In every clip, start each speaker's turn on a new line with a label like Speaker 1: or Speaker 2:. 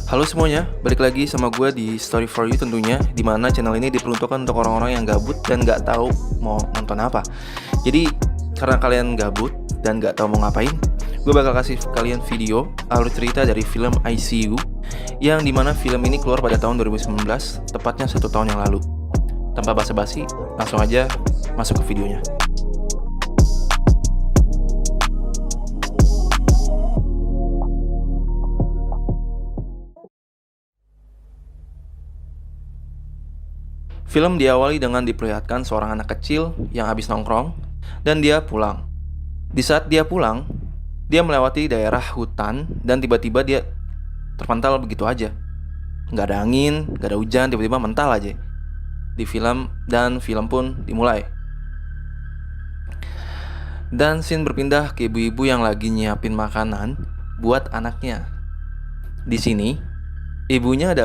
Speaker 1: Halo semuanya, balik lagi sama gue di Story for You tentunya, dimana channel ini diperuntukkan untuk orang-orang yang gabut dan gak tahu mau nonton apa. Jadi karena kalian gabut dan gak tahu mau ngapain, gue bakal kasih kalian video alur cerita dari film ICU, yang dimana film ini keluar pada tahun 2019, tepatnya 1 tahun yang lalu. Tanpa basa-basi, langsung aja masuk ke videonya. Film diawali dengan diperlihatkan seorang anak kecil yang habis nongkrong dan dia pulang. Di saat dia pulang, dia melewati daerah hutan dan tiba-tiba dia terpental begitu aja. Nggak ada angin, nggak ada hujan, tiba-tiba mental aja di film, dan film pun dimulai. Dan scene berpindah ke ibu-ibu yang lagi nyiapin makanan buat anaknya. Di sini, ibunya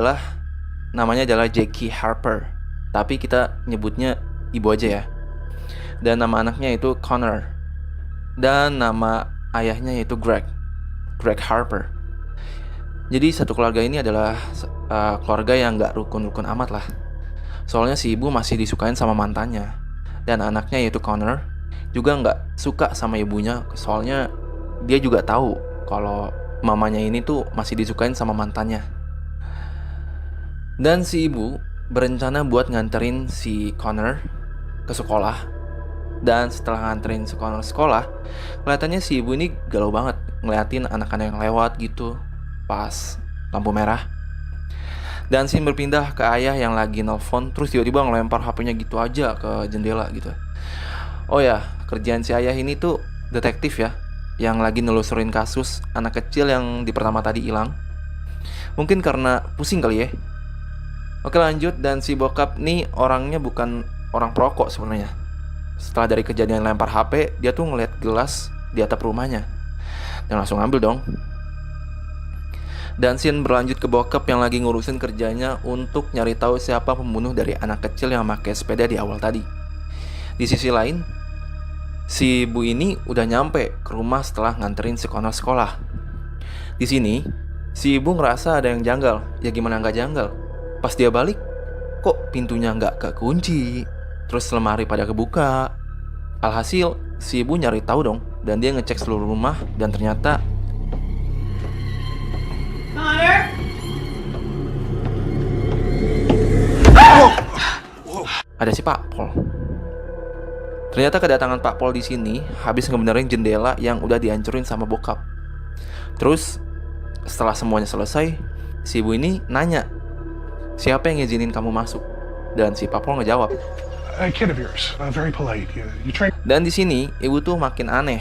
Speaker 1: namanya adalah Jackie Harper. Tapi kita nyebutnya ibu aja ya. Dan nama anaknya itu Connor. Dan nama ayahnya yaitu Greg Harper. Jadi satu keluarga ini adalah keluarga yang gak rukun-rukun amat lah. Soalnya si ibu masih disukain sama mantannya. Dan anaknya yaitu Connor juga gak suka sama ibunya. Soalnya dia juga tahu kalau mamanya ini tuh masih disukain sama mantannya. Dan si ibu berencana buat nganterin si Connor ke sekolah. Dan setelah nganterin si Connor sekolah, kelihatannya si ibu ini galau banget ngeliatin anak-anak yang lewat gitu pas lampu merah. Dan scene berpindah ke ayah yang lagi nelfon, terus tiba-tiba ngelempar HP-nya gitu aja ke jendela gitu. Oh ya, kerjaan si ayah ini tuh detektif ya, yang lagi nelusurin kasus anak kecil yang di pertama tadi hilang. Mungkin karena pusing kali ya. Oke lanjut, dan si bokap nih orangnya bukan orang perokok sebenarnya. Setelah dari kejadian lempar HP, dia tuh ngeliat gelas di atap rumahnya dan langsung ngambil dong. Dan scene berlanjut ke bokap yang lagi ngurusin kerjanya untuk nyari tahu siapa pembunuh dari anak kecil yang pakai sepeda di awal tadi. Di sisi lain, si ibu ini udah nyampe ke rumah setelah nganterin si Connor sekolah. Di sini, si ibu ngerasa ada yang janggal. Ya gimana nggak janggal? Pas dia balik, kok pintunya nggak kekunci, terus lemari pada kebuka. Alhasil, si ibu nyari tahu dong, dan dia ngecek seluruh rumah, dan ternyata
Speaker 2: Connor?
Speaker 1: ada si Pak Pol. Ternyata kedatangan Pak Pol di sini habis ngebenerin jendela yang udah dihancurin sama bokap. Terus, setelah semuanya selesai, si ibu ini nanya, siapa yang ngizinin kamu masuk? Dan si Pak Pol ngejawab,
Speaker 3: A kid of yours, very polite. You train.
Speaker 1: Dan di sini ibu tuh makin aneh.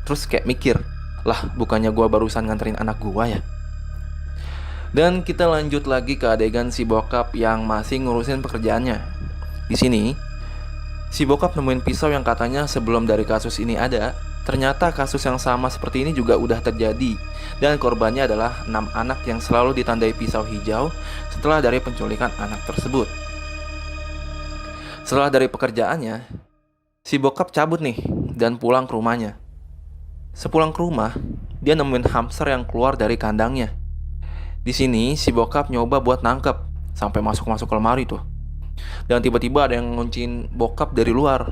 Speaker 1: Terus kayak mikir, lah bukannya gua barusan nganterin anak gua ya? Dan kita lanjut lagi ke adegan si bokap yang masih ngurusin pekerjaannya. Di sini, si bokap nemuin pisau yang katanya sebelum dari kasus ini ada. Ternyata kasus yang sama seperti ini juga udah terjadi. Dan korbannya adalah 6 anak yang selalu ditandai pisau hijau setelah dari penculikan anak tersebut. Setelah dari pekerjaannya, si bokap cabut nih dan pulang ke rumahnya. Sepulang ke rumah, dia nemuin hamster yang keluar dari kandangnya. Di sini si bokap nyoba buat nangkep sampai masuk ke lemari tuh. Dan tiba-tiba ada yang ngunciin bokap dari luar.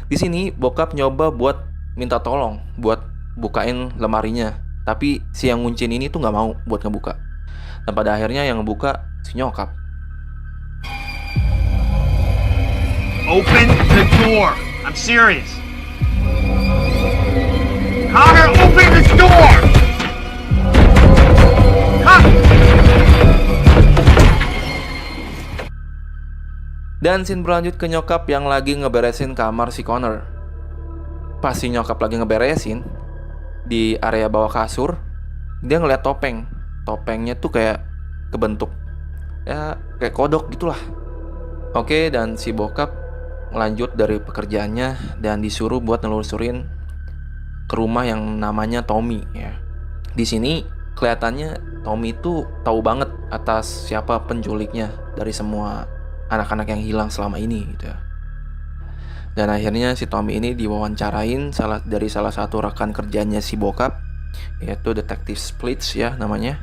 Speaker 1: Di sini bokap nyoba buat minta tolong buat bukain lemarinya, tapi si yang ngunciin ini tuh nggak mau buat ngebuka. Dan pada akhirnya yang ngebuka si nyokap.
Speaker 2: Open the door. I'm serious. Connor, open the door!
Speaker 1: Dan scene berlanjut ke nyokap yang lagi ngeberesin kamar si Connor. Pas si nyokap lagi ngeberesin di area bawah kasur, dia ngeliat topeng. Topengnya tuh kayak kebentuk ya kayak kodok gitulah. Oke, dan si bokap lanjut dari pekerjaannya dan disuruh buat nelusurin ke rumah yang namanya Tommy ya. Di sini kelihatannya Tommy itu tahu banget atas siapa penculiknya dari semua anak-anak yang hilang selama ini gitu ya. Dan akhirnya si Tommy ini diwawancarain dari salah satu rekan kerjanya si bokap, yaitu Detektif Splits ya namanya.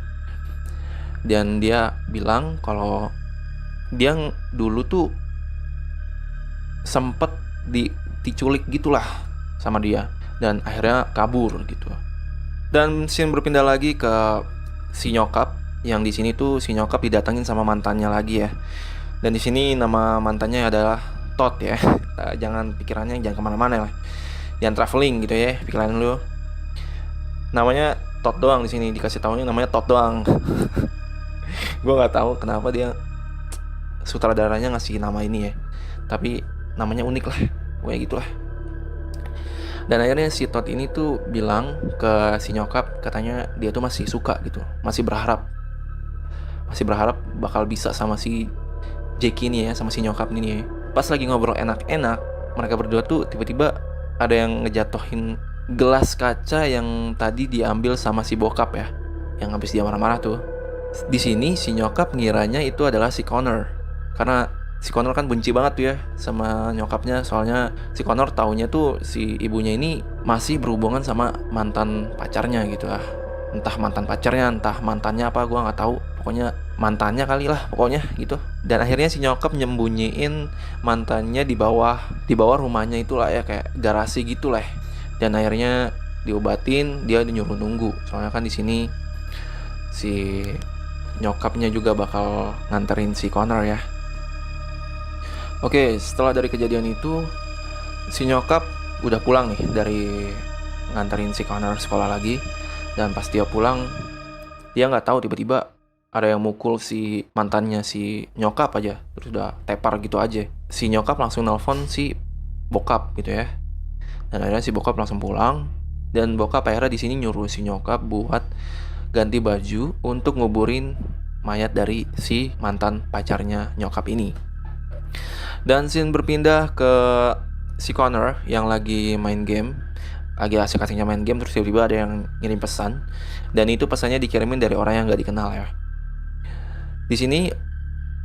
Speaker 1: Dan dia bilang kalau dia dulu tuh sempet diculik gitulah sama dia dan akhirnya kabur gitu. Dan scene berpindah lagi ke si nyokap, yang di sini tuh si nyokap didatengin sama mantannya lagi ya. Dan di sini nama mantannya adalah Todd ya. Jangan pikirannya jangan kemana-mana lah, jangan traveling gitu ya pikiran lu. Namanya Todd doang di sini, dikasih taunya namanya Todd doang. Gue nggak tahu kenapa dia sutradaranya ngasih nama ini ya, tapi namanya unik lah, kayak gitulah. Dan akhirnya si Todd ini tuh bilang ke si nyokap, katanya dia tuh masih suka gitu, masih berharap bakal bisa sama si Jackie ini ya, sama si nyokap ini ya. Pas lagi ngobrol enak-enak, mereka berdua tuh tiba-tiba ada yang ngejatuhin gelas kaca yang tadi diambil sama si bokap ya, yang habis dia marah-marah tuh. Di sini si nyokap ngiranya itu adalah si Connor, karena si Connor kan benci banget tuh ya sama nyokapnya. Soalnya si Connor taunya tuh si ibunya ini masih berhubungan sama mantan pacarnya gitu lah. Entah mantan pacarnya, entah mantannya apa, gue nggak tahu. Pokoknya mantannya kali lah pokoknya gitu. Dan akhirnya si nyokap nyembunyiin mantannya di bawah rumahnya itulah ya, kayak garasi gitu lah. Dan akhirnya diobatin, dia nyuruh nunggu. Soalnya kan di sini si nyokapnya juga bakal nganterin si Connor ya. Oke, setelah dari kejadian itu si nyokap udah pulang nih dari nganterin si Connor sekolah lagi. Dan pas dia pulang, dia nggak tahu tiba-tiba ada yang mukul si mantannya si nyokap aja, terus udah tepar gitu aja. Si nyokap langsung nelpon si bokap gitu ya. Dan akhirnya si bokap langsung pulang, dan bokap akhirnya di sini nyuruh si nyokap buat ganti baju untuk nguburin mayat dari si mantan pacarnya nyokap ini. Dan scene berpindah ke si Connor yang lagi main game, lagi asik-asiknya main game, terus tiba-tiba ada yang ngirim pesan, dan itu pesannya dikirimin dari orang yang nggak dikenal ya. Di sini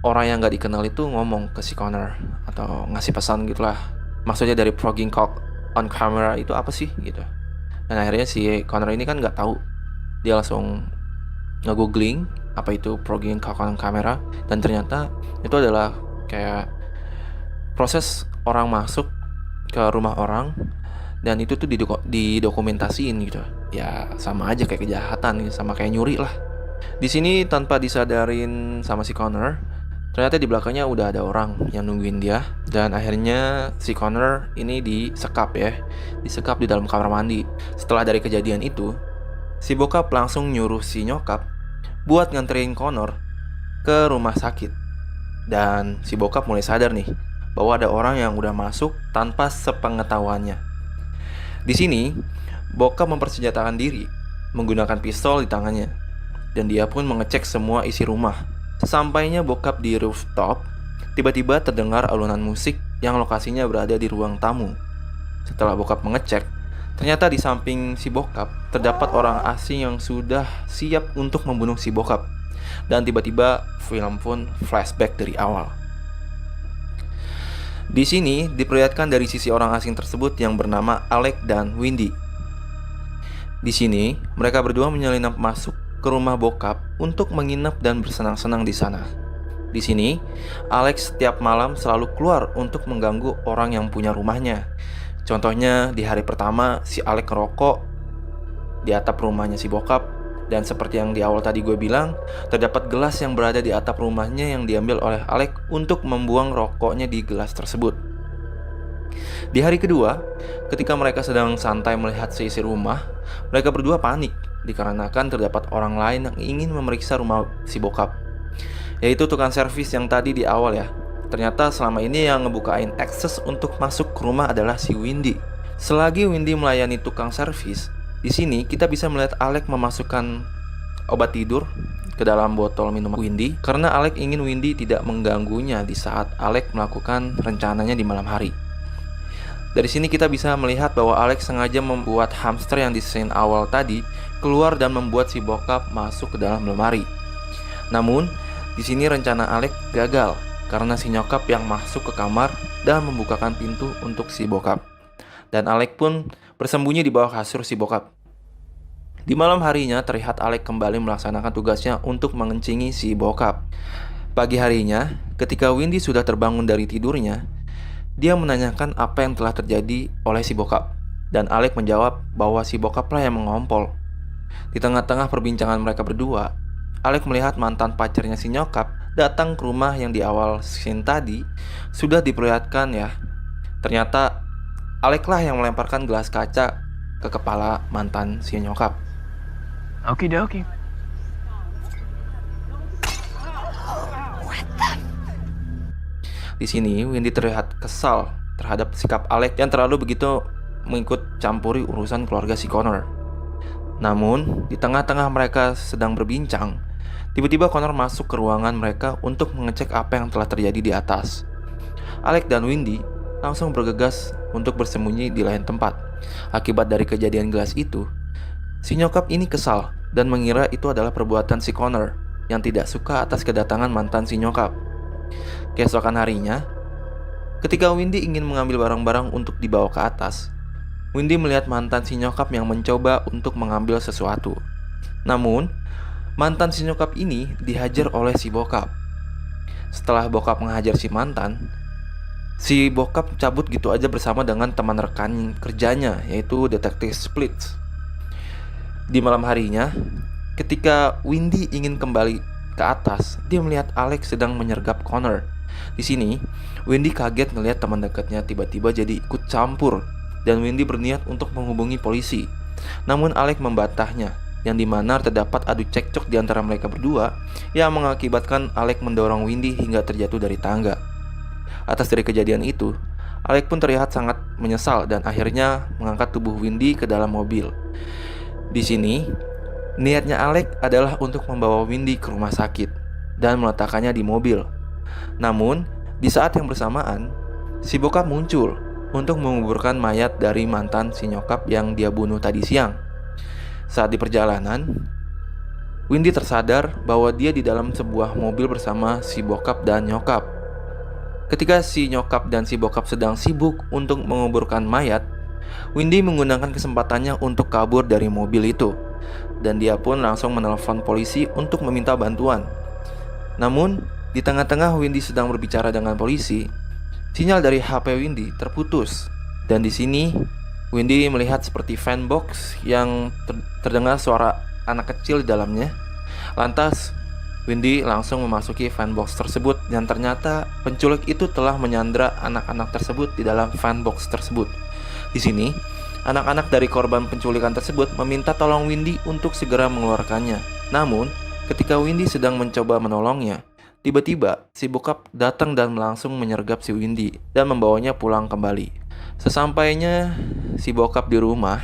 Speaker 1: orang yang nggak dikenal itu ngomong ke si Connor atau ngasih pesan gitulah. Maksudnya dari progging cock on camera itu apa sih gitu. Dan akhirnya si Connor ini kan nggak tahu, dia langsung nge-googling apa itu progging cock on camera, dan ternyata itu adalah kayak proses orang masuk ke rumah orang dan itu tuh didokumentasiin gitu. Ya sama aja kayak kejahatan, sama kayak nyuri lah. Di sini tanpa disadarin sama si Connor, ternyata di belakangnya udah ada orang yang nungguin dia. Dan akhirnya si Connor ini disekap di dalam kamar mandi. Setelah dari kejadian itu, si bokap langsung nyuruh si nyokap buat nganterin Connor ke rumah sakit. Dan si bokap mulai sadar nih bahwa ada orang yang udah masuk tanpa sepengetahuannya. Di sini, bokap mempersenjatakan diri menggunakan pistol di tangannya, dan dia pun mengecek semua isi rumah. Sesampainya bokap di rooftop, tiba-tiba terdengar alunan musik yang lokasinya berada di ruang tamu. Setelah bokap mengecek, ternyata di samping si bokap terdapat orang asing yang sudah siap untuk membunuh si bokap. Dan tiba-tiba film pun flashback dari awal. Di sini diperlihatkan dari sisi orang asing tersebut yang bernama Alec dan Windy. Di sini mereka berdua menyelinap masuk ke rumah bokap untuk menginap dan bersenang-senang di sana. Di sini Alex setiap malam selalu keluar untuk mengganggu orang yang punya rumahnya. Contohnya di hari pertama si Alec ngerokok di atap rumahnya si bokap. Dan seperti yang di awal tadi gue bilang, terdapat gelas yang berada di atap rumahnya yang diambil oleh Alec untuk membuang rokoknya di gelas tersebut. Di hari kedua, ketika mereka sedang santai melihat seisi rumah, mereka berdua panik dikarenakan terdapat orang lain yang ingin memeriksa rumah si bokap, yaitu tukang servis yang tadi di awal ya. Ternyata selama ini yang ngebukain akses untuk masuk ke rumah adalah si Windy. Selagi Windy melayani tukang servis, di sini kita bisa melihat Alec memasukkan obat tidur ke dalam botol minuman Windy karena Alec ingin Windy tidak mengganggunya di saat Alec melakukan rencananya di malam hari. Dari sini kita bisa melihat bahwa Alec sengaja membuat hamster yang di scene awal tadi keluar dan membuat si bokap masuk ke dalam lemari. Namun, di sini rencana Alec gagal karena si nyokap yang masuk ke kamar dan membukakan pintu untuk si bokap. Dan Alec pun bersembunyi di bawah kasur si bokap. Di malam harinya terlihat Alec kembali melaksanakan tugasnya untuk mengencingi si bokap. Pagi harinya, ketika Windy sudah terbangun dari tidurnya, dia menanyakan apa yang telah terjadi oleh si bokap. Dan Alec menjawab bahwa si bokaplah yang mengompol. Di tengah-tengah perbincangan mereka berdua, Alec melihat mantan pacarnya si nyokap datang ke rumah yang di awal scene tadi sudah diperlihatkan ya. Ternyata Alec lah yang melemparkan gelas kaca ke kepala mantan si nyokap.
Speaker 4: Okie dokie.
Speaker 1: Di sini Windy terlihat kesal terhadap sikap Alec yang terlalu begitu mengikut campuri urusan keluarga si Connor. Namun, di tengah-tengah mereka sedang berbincang, tiba-tiba Connor masuk ke ruangan mereka untuk mengecek apa yang telah terjadi di atas. Alec dan Windy langsung bergegas untuk bersembunyi di lain tempat. Akibat dari kejadian gelas itu, si nyokap ini kesal dan mengira itu adalah perbuatan si Connor yang tidak suka atas kedatangan mantan si nyokap. Keesokan harinya, ketika Windy ingin mengambil barang-barang untuk dibawa ke atas, Windy melihat mantan si nyokap yang mencoba untuk mengambil sesuatu. Namun, mantan si nyokap ini dihajar oleh si bokap. Setelah bokap menghajar si mantan, si bokap cabut gitu aja bersama dengan teman rekan kerjanya, yaitu detektif Splits. Di malam harinya, ketika Windy ingin kembali ke atas, dia melihat Alex sedang menyergap Connor. Di sini, Windy kaget melihat teman dekatnya tiba-tiba jadi ikut campur, dan Windy berniat untuk menghubungi polisi. Namun Alex membantahnya, yang dimana terdapat adu cekcok di antara mereka berdua yang mengakibatkan Alex mendorong Windy hingga terjatuh dari tangga. Atas dari kejadian itu, Alex pun terlihat sangat menyesal dan akhirnya mengangkat tubuh Windy ke dalam mobil. Di sini, niatnya Alex adalah untuk membawa Windy ke rumah sakit dan meletakkannya di mobil. Namun, di saat yang bersamaan, si bokap muncul untuk menguburkan mayat dari mantan si nyokap yang dia bunuh tadi siang. Saat di perjalanan, Windy tersadar bahwa dia di dalam sebuah mobil bersama si bokap dan nyokap. Ketika si nyokap dan si bokap sedang sibuk untuk menguburkan mayat, Windy menggunakan kesempatannya untuk kabur dari mobil itu, dan dia pun langsung menelpon polisi untuk meminta bantuan. Namun, di tengah-tengah Windy sedang berbicara dengan polisi, sinyal dari HP Windy terputus, dan di sini Windy melihat seperti fanbox yang terdengar suara anak kecil di dalamnya. Lantas, Windy langsung memasuki fanbox tersebut dan ternyata penculik itu telah menyandra anak-anak tersebut di dalam fanbox tersebut. Di sini, anak-anak dari korban penculikan tersebut meminta tolong Windy untuk segera mengeluarkannya. Namun, ketika Windy sedang mencoba menolongnya, tiba-tiba si bokap datang dan langsung menyergap si Windy dan membawanya pulang kembali. Sesampainya si bokap di rumah,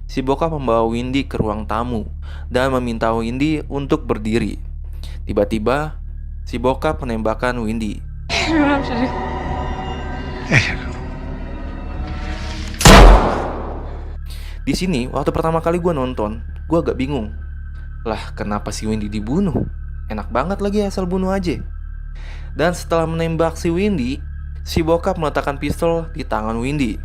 Speaker 1: si bokap membawa Windy ke ruang tamu dan meminta Windy untuk berdiri. Tiba-tiba si bokap menembakkan Windy. Di sini waktu pertama kali gue nonton, gue agak bingung. Lah, kenapa si Windy dibunuh? Enak banget lagi asal bunuh aja. Dan setelah menembak si Windy, si bokap meletakkan pistol di tangan Windy.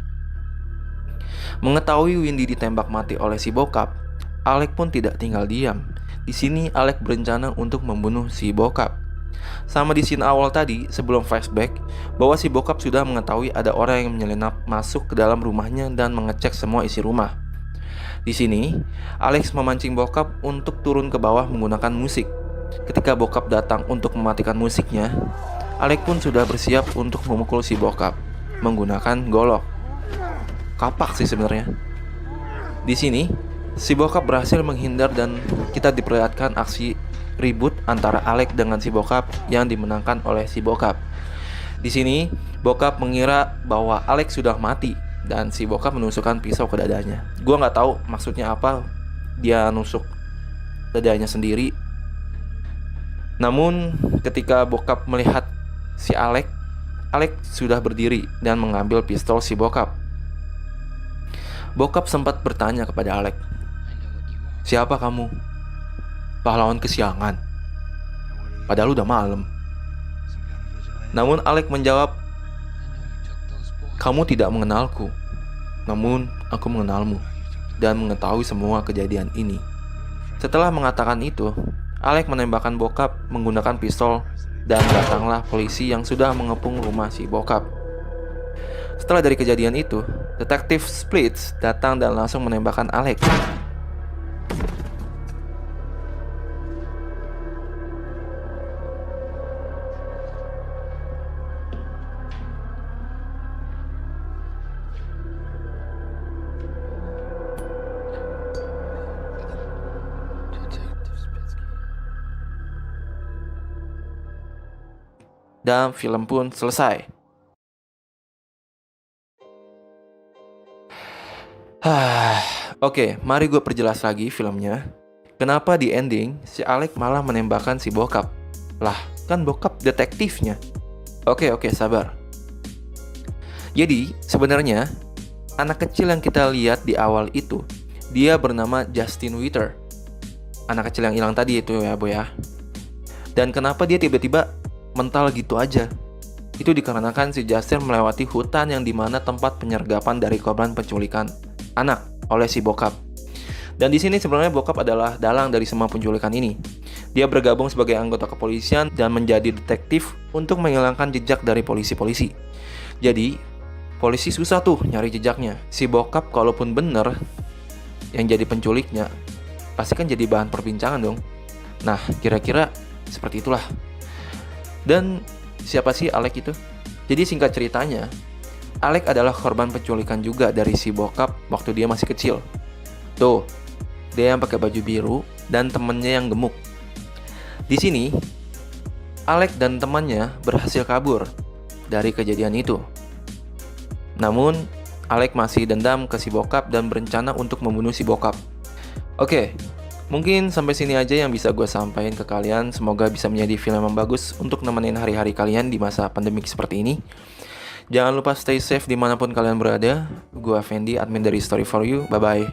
Speaker 1: Mengetahui Windy ditembak mati oleh si bokap, Alec pun tidak tinggal diam. Di sini Alec berencana untuk membunuh si bokap. Sama di scene awal tadi, sebelum flashback, bahwa si bokap sudah mengetahui ada orang yang menyelinap masuk ke dalam rumahnya dan mengecek semua isi rumah. Di sini, Alex memancing bokap untuk turun ke bawah menggunakan musik. Ketika bokap datang untuk mematikan musiknya, Alex pun sudah bersiap untuk memukul si bokap menggunakan golok. Kapak sih sebenarnya. Di sini, si bokap berhasil menghindar dan kita diperlihatkan aksi ribut antara Alex dengan si bokap yang dimenangkan oleh si bokap. Di sini, bokap mengira bahwa Alex sudah mati dan si bokap menusukkan pisau ke dadanya. Gua nggak tahu maksudnya apa dia nusuk dadanya sendiri. Namun ketika bokap melihat si Alex sudah berdiri dan mengambil pistol si bokap. Bokap sempat bertanya kepada Alex, "Siapa kamu?" "Pahlawan kesiangan. Padahal udah malam." Namun Alex menjawab, "Kamu tidak mengenalku, namun aku mengenalmu dan mengetahui semua kejadian ini." Setelah mengatakan itu, Alec menembakkan bokap menggunakan pistol dan datanglah polisi yang sudah mengepung rumah si bokap. Setelah dari kejadian itu, detektif Splits datang dan langsung menembakkan Alec. Dan film pun selesai. Oke, mari gue perjelas lagi filmnya. Kenapa di ending si Alec malah menembakkan si bokap? Lah, kan bokap detektifnya. Oke, sabar. Jadi, sebenarnya anak kecil yang kita lihat di awal itu, dia bernama Justin Witter. Anak kecil yang hilang tadi itu ya, Boy ya. Dan kenapa dia tiba-tiba mental gitu aja? Itu dikarenakan si Justin melewati hutan yang dimana tempat penyergapan dari korban penculikan anak oleh si bokap. Dan di sini sebenarnya bokap adalah dalang dari semua penculikan ini. Dia bergabung sebagai anggota kepolisian dan menjadi detektif untuk menghilangkan jejak dari polisi-polisi. Jadi, polisi susah tuh nyari jejaknya. Si bokap kalaupun bener yang jadi penculiknya, pasti kan jadi bahan perbincangan dong. Nah, kira-kira seperti itulah. Dan siapa sih Alec itu? Jadi singkat ceritanya, Alec adalah korban penculikan juga dari si bokap waktu dia masih kecil. Tuh, dia yang pakai baju biru dan temennya yang gemuk. Di sini, Alec dan temannya berhasil kabur dari kejadian itu. Namun, Alec masih dendam ke si bokap dan berencana untuk membunuh si bokap. Oke, mungkin sampai sini aja yang bisa gue sampaikan ke kalian. Semoga bisa menjadi film yang bagus untuk nemenin hari-hari kalian di masa pandemik seperti ini. Jangan lupa stay safe dimanapun kalian berada. Gue Fendi, admin dari Story For You. Bye-bye.